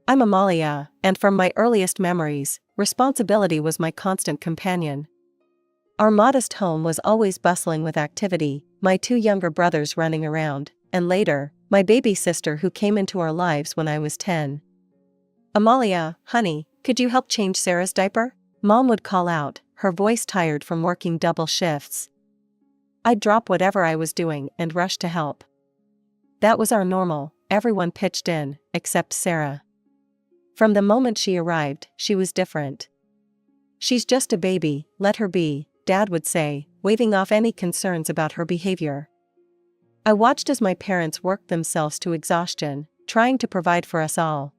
I'm Amalia, and from my earliest memories, responsibility was my constant companion. Our modest home was always bustling with activity, my two younger brothers running around, and later, my baby sister who came into our lives when I was 10. Amalia, honey, could you help change Sarah's diaper? Mom would call out, her voice tired from working double shifts. I'd drop whatever I was doing and rush to help. That was our normal, everyone pitched in, except Sarah. From the moment she arrived, she was different. She's just a baby, let her be, Dad would say, waving off any concerns about her behavior. I watched as my parents worked themselves to exhaustion, trying to provide for us all.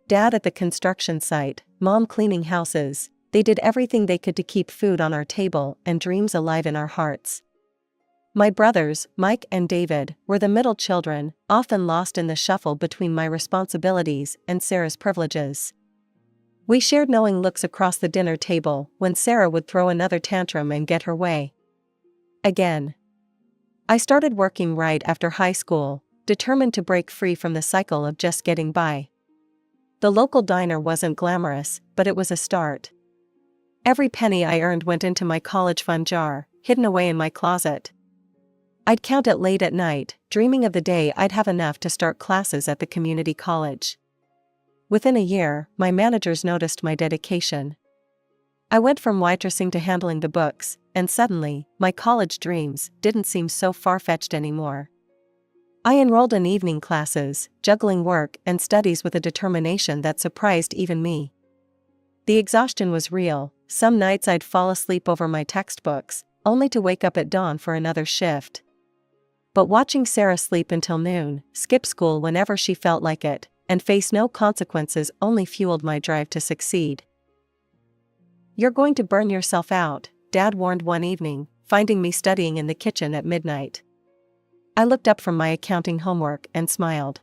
Dad at the construction site, Mom cleaning houses, they did everything they could to keep food on our table and dreams alive in our hearts. My brothers, Mike and David, were the middle children, often lost in the shuffle between my responsibilities and Sarah's privileges. We shared knowing looks across the dinner table when Sarah would throw another tantrum and get her way again. I started working right after high school, determined to break free from the cycle of just getting by. The local diner wasn't glamorous, but it was a start. Every penny I earned went into my college fund jar, hidden away in my closet. I'd count it late at night, dreaming of the day I'd have enough to start classes at the community college. Within a year, my managers noticed my dedication. I went from waitressing to handling the books, and suddenly, my college dreams didn't seem so far-fetched anymore. I enrolled in evening classes, juggling work and studies with a determination that surprised even me. The exhaustion was real. Some nights I'd fall asleep over my textbooks, only to wake up at dawn for another shift. But watching Sarah sleep until noon, skip school whenever she felt like it, and face no consequences only fueled my drive to succeed. You're going to burn yourself out, Dad warned one evening, finding me studying in the kitchen at midnight. I looked up from my accounting homework and smiled.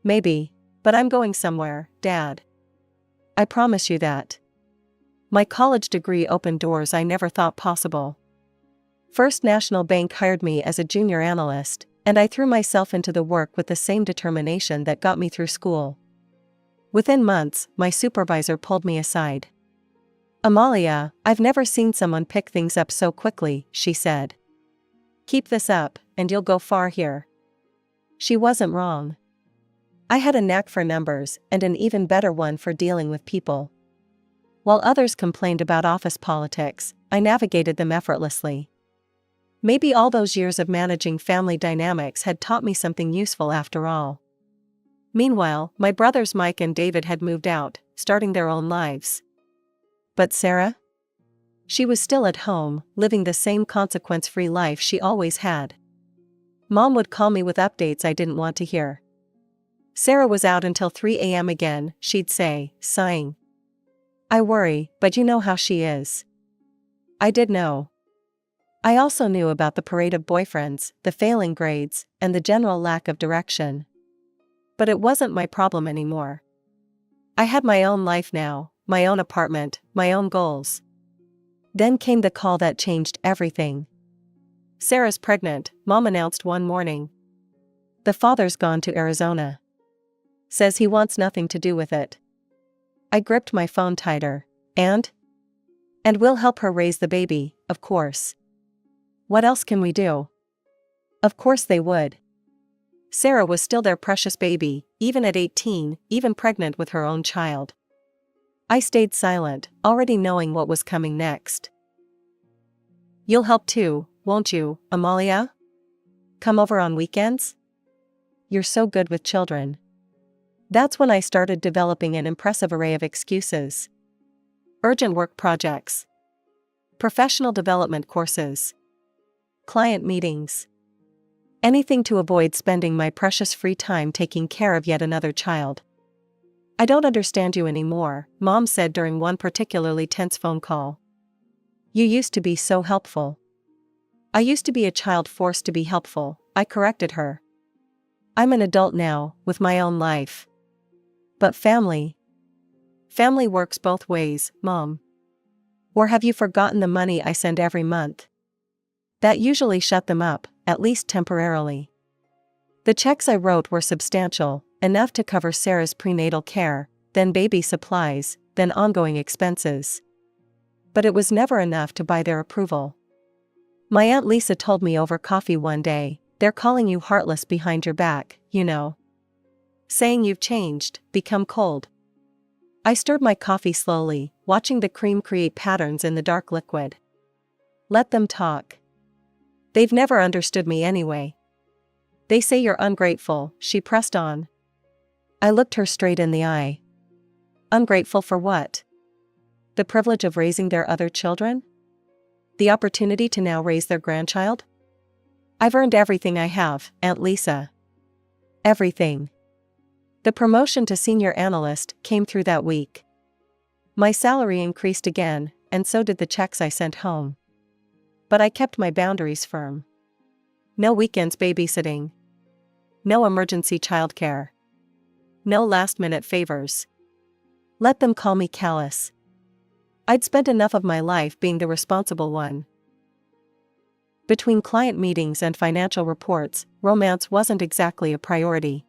Maybe, but I'm going somewhere, Dad. I promise you that. My college degree opened doors I never thought possible. First National Bank hired me as a junior analyst, and I threw myself into the work with the same determination that got me through school. Within months, my supervisor pulled me aside. Amalia, I've never seen someone pick things up so quickly, she said. Keep this up, and you'll go far here. She wasn't wrong. I had a knack for numbers and an even better one for dealing with people. While others complained about office politics, I navigated them effortlessly. Maybe all those years of managing family dynamics had taught me something useful after all. Meanwhile, my brothers Mike and David had moved out, starting their own lives. But Sarah? She was still at home, living the same consequence-free life she always had. Mom would call me with updates I didn't want to hear. Sarah was out until 3 a.m. again, she'd say, sighing. I worry, but you know how she is. I did know. I also knew about the parade of boyfriends, the failing grades, and the general lack of direction. But it wasn't my problem anymore. I had my own life now, my own apartment, my own goals. Then came the call that changed everything. Sarah's pregnant, Mom announced one morning. The father's gone to Arizona. Says he wants nothing to do with it. I gripped my phone tighter. And we'll help her raise the baby, of course. What else can we do? Of course they would. Sarah was still their precious baby, even at 18, even pregnant with her own child. I stayed silent, already knowing what was coming next. You'll help too, won't you, Amalia? Come over on weekends? You're so good with children. That's when I started developing an impressive array of excuses. Urgent work projects. Professional development courses. Client meetings. Anything to avoid spending my precious free time taking care of yet another child. I don't understand you anymore, Mom said during one particularly tense phone call. You used to be so helpful. I used to be a child forced to be helpful, I corrected her. I'm an adult now, with my own life. But family? Family works both ways, Mom. Or have you forgotten the money I send every month? That usually shut them up, at least temporarily. The checks I wrote were substantial, enough to cover Sarah's prenatal care, then baby supplies, then ongoing expenses. But it was never enough to buy their approval. My Aunt Lisa told me over coffee one day, "They're calling you heartless behind your back, you know. Saying you've changed, become cold." I stirred my coffee slowly, watching the cream create patterns in the dark liquid. Let them talk. They've never understood me anyway. They say you're ungrateful, she pressed on. I looked her straight in the eye. Ungrateful for what? The privilege of raising their other children? The opportunity to now raise their grandchild? I've earned everything I have, Aunt Lisa. Everything. The promotion to senior analyst came through that week. My salary increased again, and so did the checks I sent home. But I kept my boundaries firm. No weekends babysitting. No emergency childcare. No last-minute favors. Let them call me callous. I'd spent enough of my life being the responsible one. Between client meetings and financial reports, romance wasn't exactly a priority.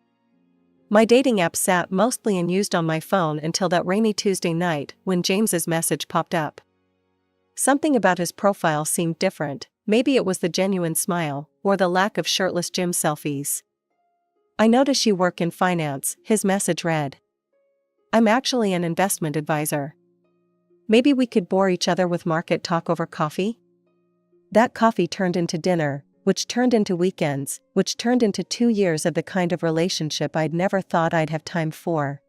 My dating app sat mostly unused on my phone until that rainy Tuesday night when James's message popped up. Something about his profile seemed different, maybe it was the genuine smile, or the lack of shirtless gym selfies. I notice you work in finance, his message read. I'm actually an investment advisor. Maybe we could bore each other with market talk over coffee? That coffee turned into dinner, which turned into weekends, which turned into 2 years of the kind of relationship I'd never thought I'd have time for.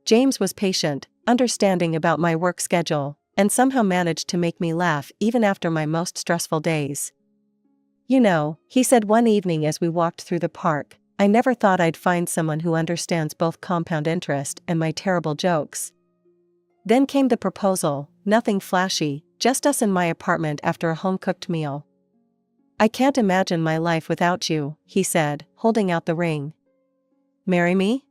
James was patient, understanding about my work schedule, and somehow managed to make me laugh even after my most stressful days. You know, he said one evening as we walked through the park, I never thought I'd find someone who understands both compound interest and my terrible jokes. Then came the proposal, nothing flashy, just us in my apartment after a home-cooked meal. I can't imagine my life without you, he said, holding out the ring. Marry me?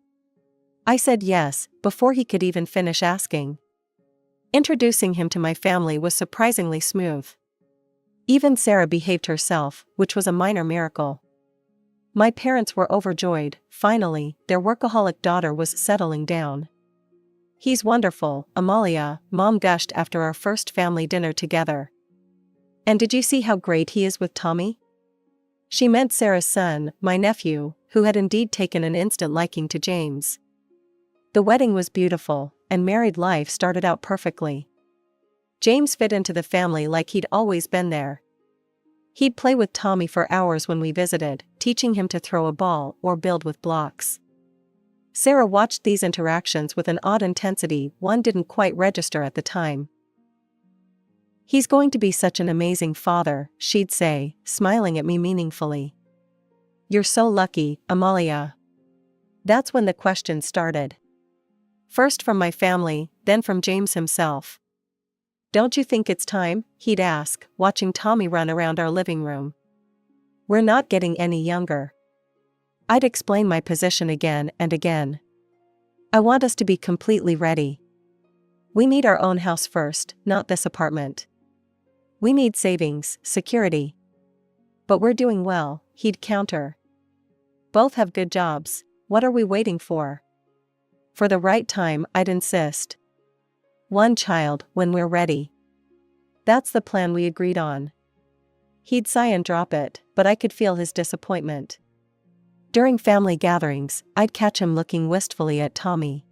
I said yes, before he could even finish asking. Introducing him to my family was surprisingly smooth. Even Sarah behaved herself, which was a minor miracle. My parents were overjoyed, finally, their workaholic daughter was settling down. He's wonderful, Amalia, Mom gushed after our first family dinner together. And did you see how great he is with Tommy? She meant Sarah's son, my nephew, who had indeed taken an instant liking to James. The wedding was beautiful, and married life started out perfectly. James fit into the family like he'd always been there. He'd play with Tommy for hours when we visited, teaching him to throw a ball or build with blocks. Sarah watched these interactions with an odd intensity one didn't quite register at the time. He's going to be such an amazing father, she'd say, smiling at me meaningfully. You're so lucky, Amalia. That's when the questions started. First from my family, then from James himself. Don't you think it's time? He'd ask, watching Tommy run around our living room. We're not getting any younger. I'd explain my position again and again. I want us to be completely ready. We need our own house first, not this apartment. We need savings, security. But we're doing well, he'd counter. Both have good jobs, what are we waiting for? For the right time, I'd insist. One child, when we're ready. That's the plan we agreed on. He'd sigh and drop it, but I could feel his disappointment. During family gatherings, I'd catch him looking wistfully at Tommy.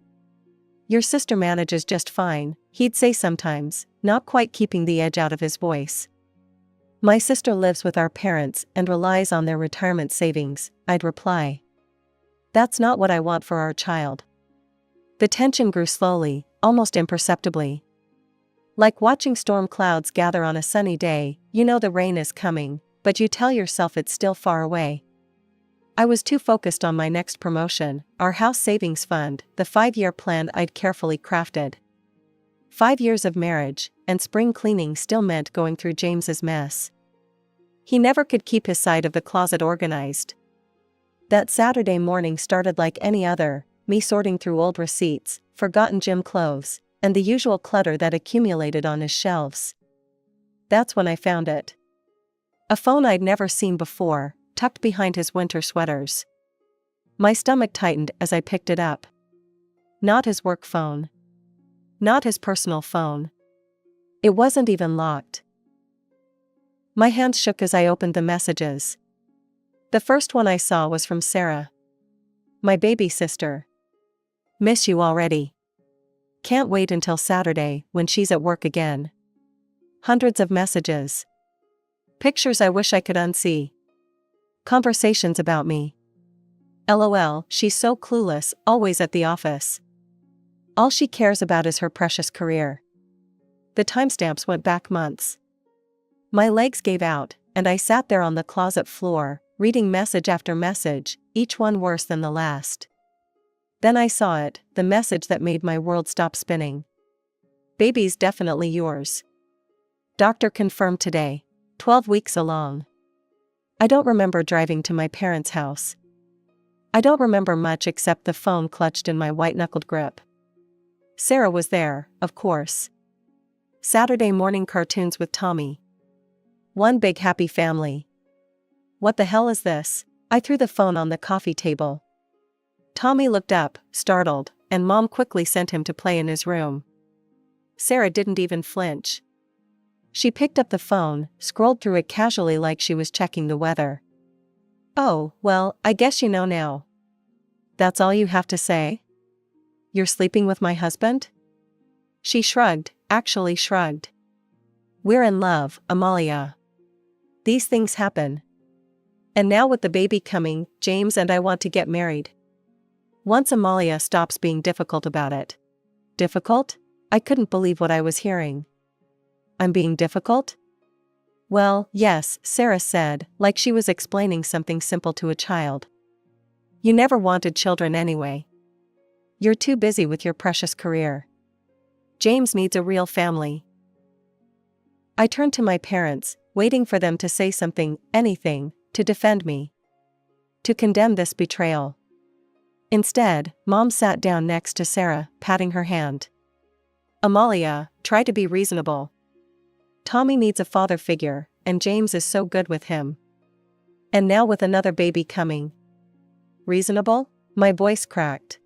Your sister manages just fine, he'd say sometimes, not quite keeping the edge out of his voice. My sister lives with our parents and relies on their retirement savings, I'd reply. That's not what I want for our child. The tension grew slowly, almost imperceptibly. Like watching storm clouds gather on a sunny day, you know the rain is coming, but you tell yourself it's still far away. I was too focused on my next promotion, our house savings fund, the 5-year plan I'd carefully crafted. 5 years of marriage, and spring cleaning still meant going through James's mess. He never could keep his side of the closet organized. That Saturday morning started like any other, me sorting through old receipts, forgotten gym clothes, and the usual clutter that accumulated on his shelves. That's when I found it. A phone I'd never seen before, tucked behind his winter sweaters. My stomach tightened as I picked it up. Not his work phone. Not his personal phone. It wasn't even locked. My hands shook as I opened the messages. The first one I saw was from Sarah. My baby sister. Miss you already. Can't wait until Saturday when she's at work again. Hundreds of messages. Pictures I wish I could unsee. Conversations about me. LOL, she's so clueless, always at the office. All she cares about is her precious career. The timestamps went back months. My legs gave out, and I sat there on the closet floor, reading message after message, each one worse than the last. Then I saw it, the message that made my world stop spinning. Baby's definitely yours. Doctor confirmed today. 12 weeks along. I don't remember driving to my parents' house. I don't remember much except the phone clutched in my white-knuckled grip. Sarah was there, of course. Saturday morning cartoons with Tommy. One big happy family. What the hell is this? I threw the phone on the coffee table. Tommy looked up, startled, and Mom quickly sent him to play in his room. Sarah didn't even flinch. She picked up the phone, scrolled through it casually like she was checking the weather. Oh, well, I guess you know now. That's all you have to say? You're sleeping with my husband? She shrugged, actually shrugged. We're in love, Amalia. These things happen. And now with the baby coming, James and I want to get married. Once Amalia stops being difficult about it. Difficult? I couldn't believe what I was hearing. I'm being difficult? Well, yes, Sarah said, like she was explaining something simple to a child. You never wanted children anyway. You're too busy with your precious career. James needs a real family. I turned to my parents, waiting for them to say something, anything, to defend me. To condemn this betrayal. Instead, Mom sat down next to Sarah, patting her hand. Amalia, try to be reasonable. Tommy needs a father figure, and James is so good with him. And now with another baby coming. Reasonable? My voice cracked.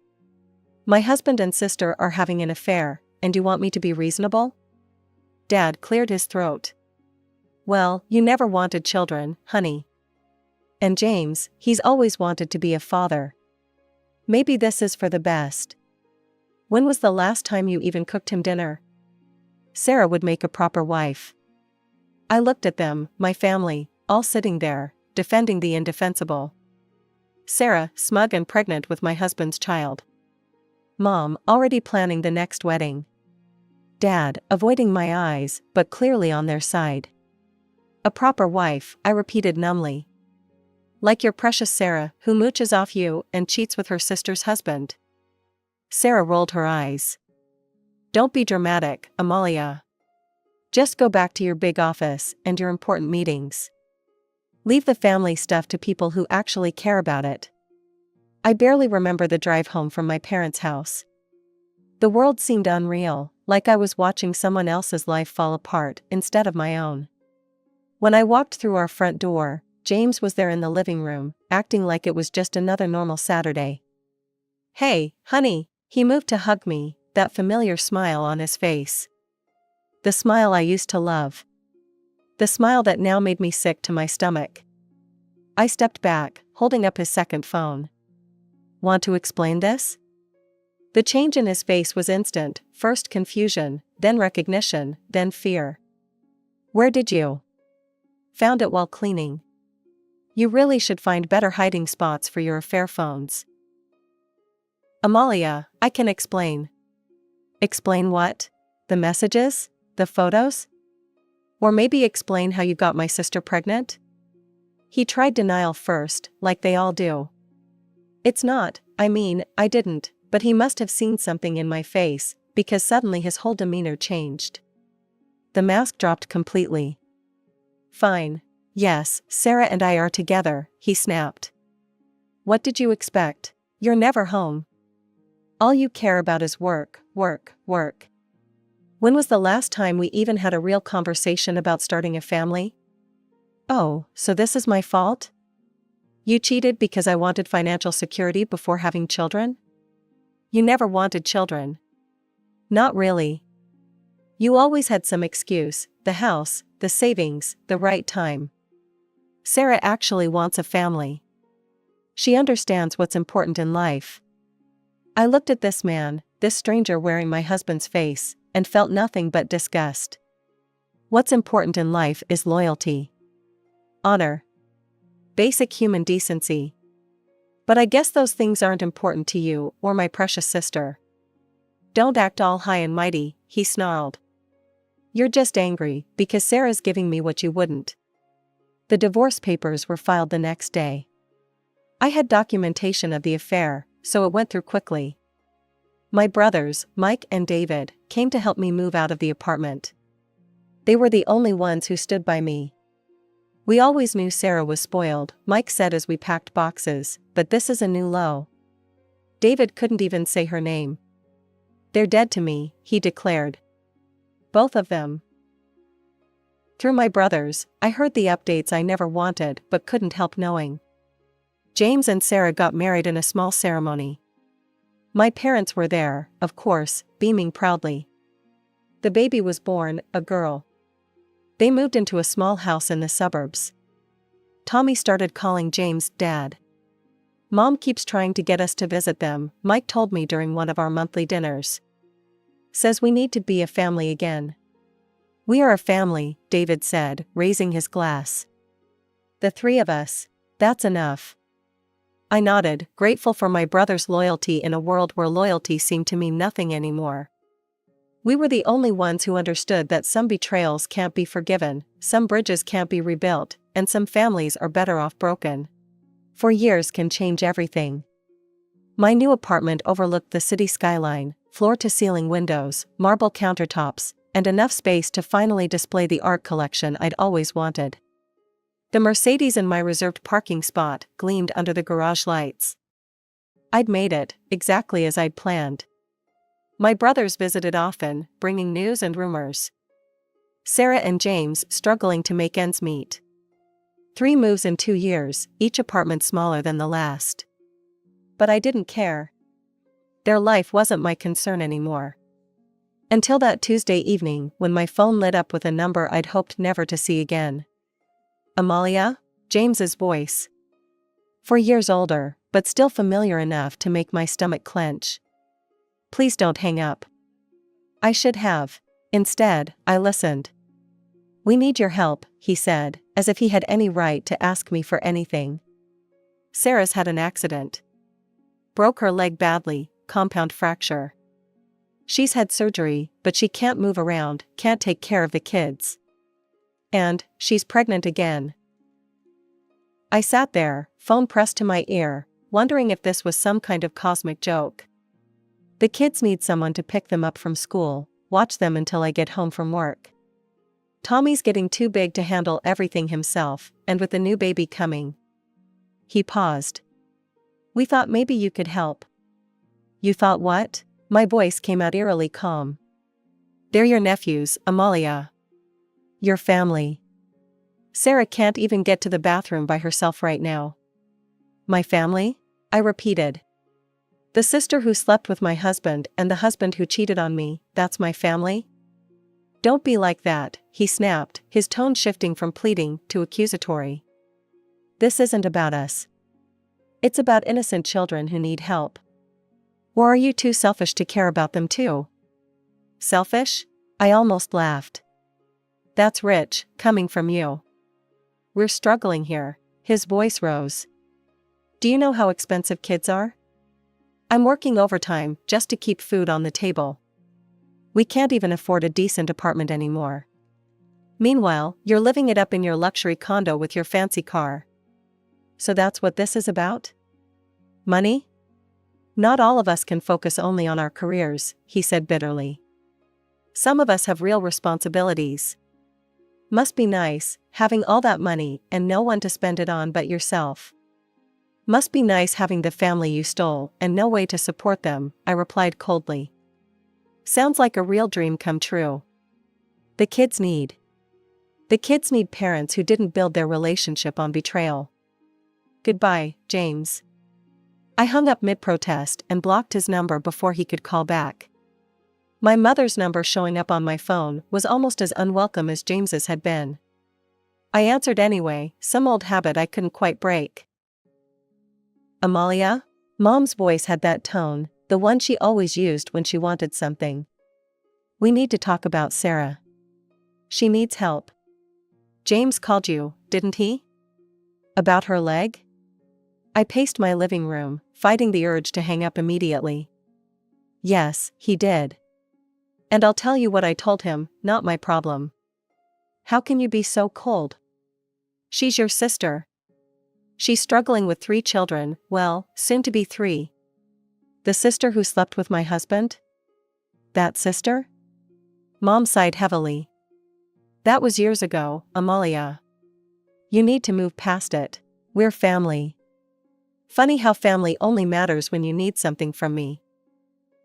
My husband and sister are having an affair, and you want me to be reasonable? Dad cleared his throat. Well, you never wanted children, honey. And James, he's always wanted to be a father. Maybe this is for the best. When was the last time you even cooked him dinner? Sarah would make a proper wife. I looked at them, my family, all sitting there, defending the indefensible. Sarah, smug and pregnant with my husband's child. Mom, already planning the next wedding. Dad, avoiding my eyes, but clearly on their side. A proper wife, I repeated numbly. Like your precious Sarah, who mooches off you and cheats with her sister's husband. Sarah rolled her eyes. Don't be dramatic, Amalia. Just go back to your big office and your important meetings. Leave the family stuff to people who actually care about it. I barely remember the drive home from my parents' house. The world seemed unreal, like I was watching someone else's life fall apart instead of my own. When I walked through our front door, James was there in the living room, acting like it was just another normal Saturday. Hey, honey, he moved to hug me, that familiar smile on his face. The smile I used to love. The smile that now made me sick to my stomach. I stepped back, holding up his second phone. Want to explain this? The change in his face was instant, first confusion, then recognition, then fear. Where did you? Found it while cleaning. You really should find better hiding spots for your affair phones. Amalia, I can explain. Explain what? The messages? The photos? Or maybe explain how you got my sister pregnant? He tried denial first, like they all do. It's not, I mean, I didn't, but he must have seen something in my face, because suddenly his whole demeanor changed. The mask dropped completely. Fine. Yes, Sarah and I are together, he snapped. What did you expect? You're never home. All you care about is work, work, work. When was the last time we even had a real conversation about starting a family? Oh, so this is my fault? You cheated because I wanted financial security before having children? You never wanted children. Not really. You always had some excuse, the house, the savings, the right time. Sarah actually wants a family. She understands what's important in life. I looked at this man, this stranger wearing my husband's face, and felt nothing but disgust. What's important in life is loyalty, honor, basic human decency. But I guess those things aren't important to you or my precious sister. Don't act all high and mighty, he snarled. You're just angry because Sarah's giving me what you wouldn't. The divorce papers were filed the next day. I had documentation of the affair, so it went through quickly. My brothers, Mike and David, came to help me move out of the apartment. They were the only ones who stood by me. We always knew Sarah was spoiled, Mike said as we packed boxes, but this is a new low. David couldn't even say her name. They're dead to me, he declared. Both of them. Through my brothers, I heard the updates I never wanted but couldn't help knowing. James and Sarah got married in a small ceremony. My parents were there, of course, beaming proudly. The baby was born, a girl. They moved into a small house in the suburbs. Tommy started calling James Dad. Mom keeps trying to get us to visit them, Mike told me during one of our monthly dinners. Says we need to be a family again. We are a family, David said, raising his glass. The three of us, that's enough. I nodded, grateful for my brother's loyalty in a world where loyalty seemed to mean nothing anymore. We were the only ones who understood that some betrayals can't be forgiven, some bridges can't be rebuilt, and some families are better off broken. 4 years can change everything. My new apartment overlooked the city skyline, floor-to-ceiling windows, marble countertops, and enough space to finally display the art collection I'd always wanted. The Mercedes in my reserved parking spot gleamed under the garage lights. I'd made it, exactly as I'd planned. My brothers visited often, bringing news and rumors. Sarah and James struggling to make ends meet. 3 moves in 2 years, each apartment smaller than the last. But I didn't care. Their life wasn't my concern anymore. Until that Tuesday evening when my phone lit up with a number I'd hoped never to see again. Amalia? James's voice. 4 years older, but still familiar enough to make my stomach clench. Please don't hang up. I should have. Instead, I listened. We need your help, he said, as if he had any right to ask me for anything. Sarah's had an accident. Broke her leg badly, compound fracture. She's had surgery, but she can't move around, can't take care of the kids. And, she's pregnant again. I sat there, phone pressed to my ear, wondering if this was some kind of cosmic joke. The kids need someone to pick them up from school, watch them until I get home from work. Tommy's getting too big to handle everything himself, and with the new baby coming. He paused. We thought maybe you could help. You thought what? My voice came out eerily calm. They're your nephews, Amalia. Your family. Sarah can't even get to the bathroom by herself right now. My family? I repeated. The sister who slept with my husband and the husband who cheated on me, that's my family? Don't be like that, he snapped, his tone shifting from pleading to accusatory. This isn't about us. It's about innocent children who need help. Or are you too selfish to care about them too? Selfish? I almost laughed. That's rich, coming from you. We're struggling here. His voice rose. Do you know how expensive kids are? I'm working overtime just to keep food on the table. We can't even afford a decent apartment anymore. Meanwhile, you're living it up in your luxury condo with your fancy car. So that's what this is about? Money? Not all of us can focus only on our careers, he said bitterly. Some of us have real responsibilities. Must be nice, having all that money and no one to spend it on but yourself. Must be nice having the family you stole and no way to support them, I replied coldly. Sounds like a real dream come true. The kids need parents who didn't build their relationship on betrayal. Goodbye, James. I hung up mid-protest and blocked his number before he could call back. My mother's number showing up on my phone was almost as unwelcome as James's had been. I answered anyway, some old habit I couldn't quite break. Amalia? Mom's voice had that tone, the one she always used when she wanted something. We need to talk about Sarah. She needs help. James called you, didn't he? About her leg? I paced my living room, fighting the urge to hang up immediately. Yes, he did. And I'll tell you what I told him, not my problem. How can you be so cold? She's your sister. She's struggling with 3 children, well, soon to be 3. The sister who slept with my husband? That sister? Mom sighed heavily. That was years ago, Amalia. You need to move past it. We're family. Funny how family only matters when you need something from me.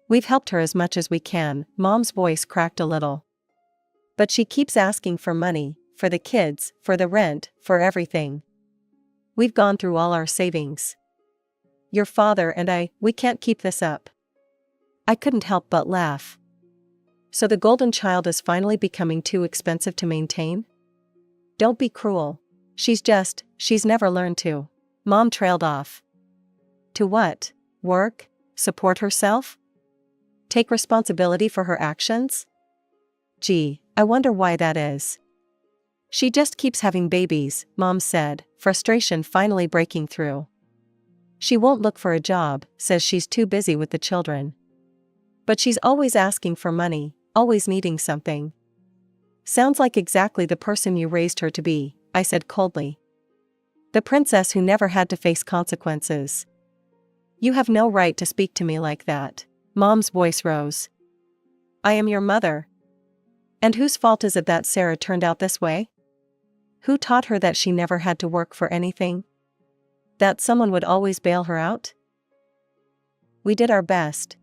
We've helped her as much as we can. Mom's voice cracked a little. But she keeps asking for money, for the kids, for the rent, for everything. We've gone through all our savings. Your father and we can't keep this up. I couldn't help but laugh. So the golden child is finally becoming too expensive to maintain? Don't be cruel. She's never learned to. Mom trailed off. To what? Work? Support herself? Take responsibility for her actions? Gee, I wonder why that is. She just keeps having babies, Mom said, frustration finally breaking through. She won't look for a job, says she's too busy with the children. But she's always asking for money, always needing something. Sounds like exactly the person you raised her to be, I said coldly. The princess who never had to face consequences. You have no right to speak to me like that. Mom's voice rose. I am your mother. And whose fault is it that Sarah turned out this way? Who taught her that she never had to work for anything? That someone would always bail her out? We did our best.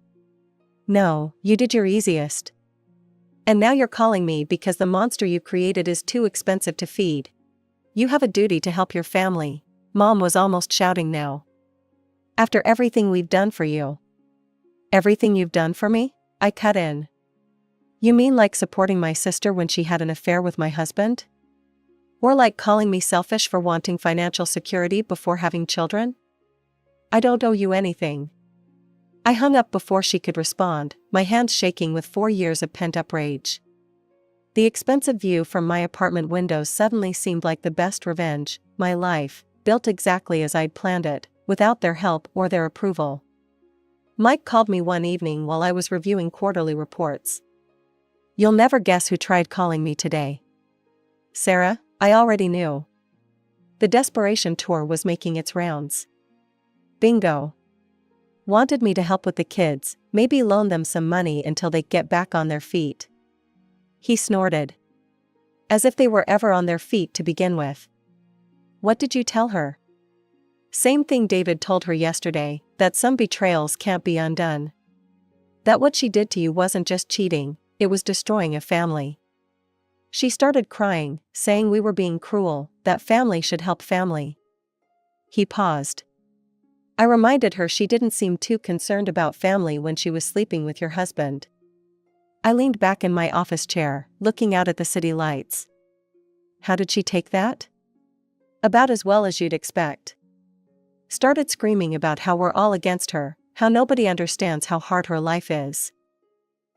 No, you did your easiest. And now you're calling me because the monster you created is too expensive to feed. You have a duty to help your family. Mom was almost shouting now. After everything we've done for you. Everything you've done for me? I cut in. You mean like supporting my sister when she had an affair with my husband? Or like calling me selfish for wanting financial security before having children? I don't owe you anything. I hung up before she could respond, my hands shaking with 4 years of pent-up rage. The expensive view from my apartment windows suddenly seemed like the best revenge, my life, built exactly as I'd planned it, without their help or their approval. Mike called me one evening while I was reviewing quarterly reports. You'll never guess who tried calling me today. Sarah, I already knew. The desperation tour was making its rounds. Bingo. Wanted me to help with the kids, maybe loan them some money until they get back on their feet. He snorted. As if they were ever on their feet to begin with. What did you tell her? Same thing David told her yesterday, that some betrayals can't be undone. That what she did to you wasn't just cheating, it was destroying a family. She started crying, saying we were being cruel, that family should help family. He paused. I reminded her she didn't seem too concerned about family when she was sleeping with your husband. I leaned back in my office chair, looking out at the city lights. How did she take that? About as well as you'd expect. Started screaming about how we're all against her, how nobody understands how hard her life is.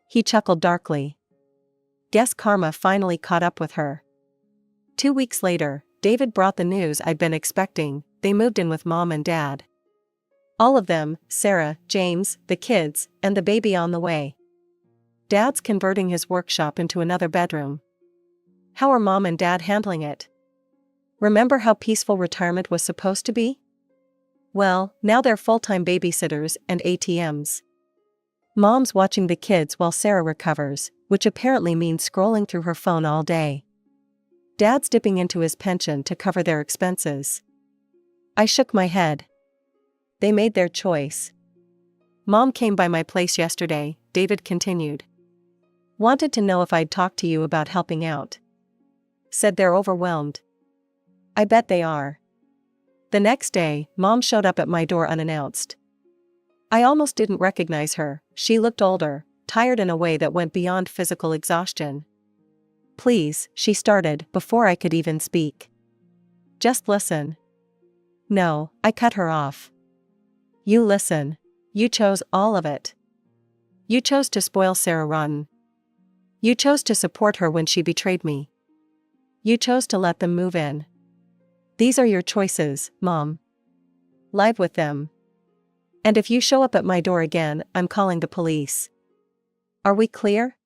He chuckled darkly. Guess karma finally caught up with her. 2 weeks later, David brought the news I'd been expecting. They moved in with Mom and Dad. All of them, Sarah, James, the kids, and the baby on the way. Dad's converting his workshop into another bedroom. How are Mom and Dad handling it? Remember how peaceful retirement was supposed to be? Well, now they're full-time babysitters and ATMs. Mom's watching the kids while Sarah recovers, which apparently means scrolling through her phone all day. Dad's dipping into his pension to cover their expenses. I shook my head. They made their choice. Mom came by my place yesterday, David continued. Wanted to know if I'd talk to you about helping out. Said they're overwhelmed. I bet they are. The next day, Mom showed up at my door unannounced. I almost didn't recognize her. She looked older, tired in a way that went beyond physical exhaustion. "Please," she started before I could even speak. "Just listen." "No," I cut her off. "You listen. You chose all of it. You chose to spoil Sarah rotten. You chose to support her when she betrayed me. You chose to let them move in. These are your choices, Mom. Live with them. And if you show up at my door again, I'm calling the police. Are we clear?"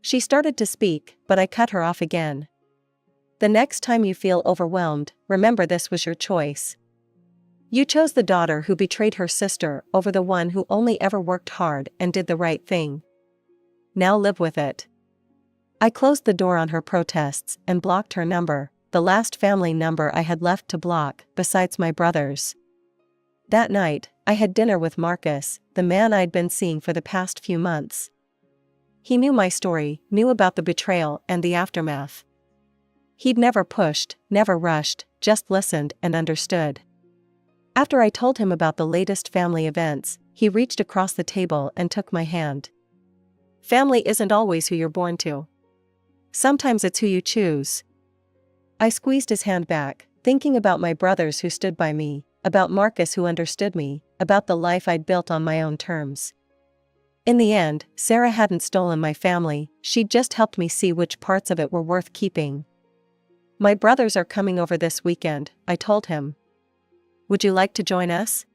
She started to speak, but I cut her off again. "The next time you feel overwhelmed, remember this was your choice. You chose the daughter who betrayed her sister over the one who only ever worked hard and did the right thing. Now live with it." I closed the door on her protests and blocked her number, the last family number I had left to block, besides my brother's. That night, I had dinner with Marcus, the man I'd been seeing for the past few months. He knew my story, knew about the betrayal and the aftermath. He'd never pushed, never rushed, just listened and understood. After I told him about the latest family events, he reached across the table and took my hand. "Family isn't always who you're born to. Sometimes it's who you choose." I squeezed his hand back, thinking about my brothers who stood by me, about Marcus who understood me, about the life I'd built on my own terms. In the end, Sarah hadn't stolen my family, she'd just helped me see which parts of it were worth keeping. "My brothers are coming over this weekend," I told him. "Would you like to join us?"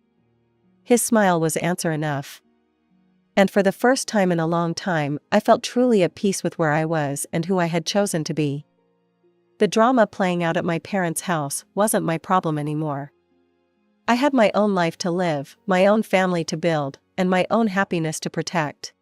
His smile was answer enough. And for the first time in a long time, I felt truly at peace with where I was and who I had chosen to be. The drama playing out at my parents' house wasn't my problem anymore. I had my own life to live, my own family to build, and my own happiness to protect.